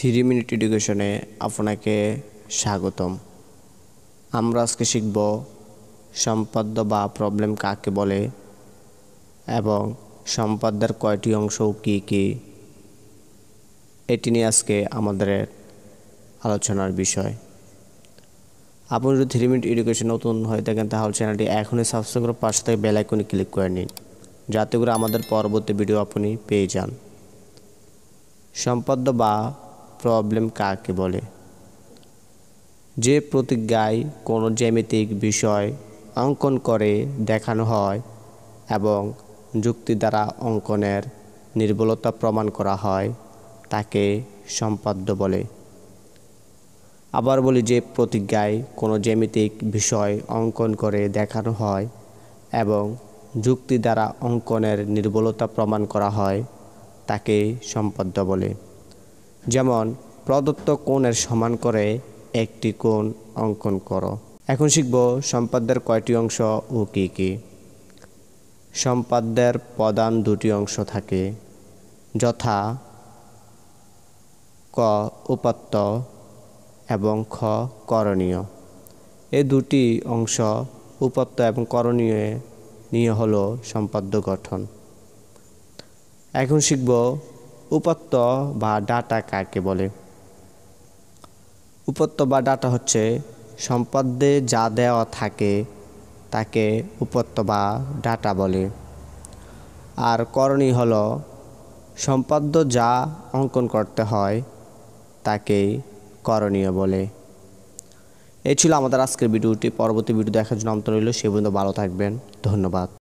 3 minute এডুকেশনে আপনাকে স্বাগতম। আমরা আজকে শিখব সম্পাদ্য বা প্রবলেম কাকে বলে এবং সম্পাদ্যের কয়টি অংশ কি কি, এটি নিয়ে আজকে আমাদের আলোচনার বিষয়। আপনি যদি 3 মিনিট এডুকেশন নতুন হয়ে থাকেন তাহলে চ্যানেলটি এখনই সাবস্ক্রাইব করে পাশে থেকে বেল আইকনে ক্লিক করে নিন, যাতে করে আমাদের পরবর্তী ভিডিও আপনি পেয়ে যান। সম্পাদ্য বা প্রবলেম কাকে বলে? যে প্রতিজ্ঞায় কোনো জ্যামিতিক বিষয় অঙ্কন করে দেখানো হয় এবং যুক্তি দ্বারা অঙ্কনের নির্ভুলতা প্রমাণ করা হয় তাকে সম্পাদ্য বলে। আবার বলি, যে প্রতিজ্ঞায় কোনো জ্যামিতিক বিষয় অঙ্কন করে দেখানো হয় এবং যুক্তি দ্বারা অঙ্কনের নির্ভুলতা প্রমাণ করা হয় তাকে সম্পাদ্য বলে। যেমন, প্রদত্ত কোণের সমান করে একটি কোণ অঙ্কন করো। এখন শিখব সম্পাদ্যের কয়টি অংশ ও কি কি। সম্পাদ্যের প্রধান দুটি অংশ থাকে, যথা ক উপাত্ত এবং খ করণীয়। এই দুটি অংশ উপাত্ত এবং করণীয় নিয়ে হলো সম্পাদ্য গঠন। এখন শিখব উপাত্ত বা ডাটা কাকে বলে। উপাত্ত বা ডাটা হচ্ছে সম্পাদ্যে যা দেওয়া থাকে তাকে উপাত্ত বা ডাটা বলে। আর করণীয় হলো সম্পাদ্য যা অঙ্কন করতে হয় তাকেই করণীয় বলে। এই ছিল আমাদের আজকের ভিডিওটি। পরবর্তী ভিডিও দেখার জন্য আমন্ত্রণ রইল। সে পর্যন্ত ভালো থাকবেন। ধন্যবাদ।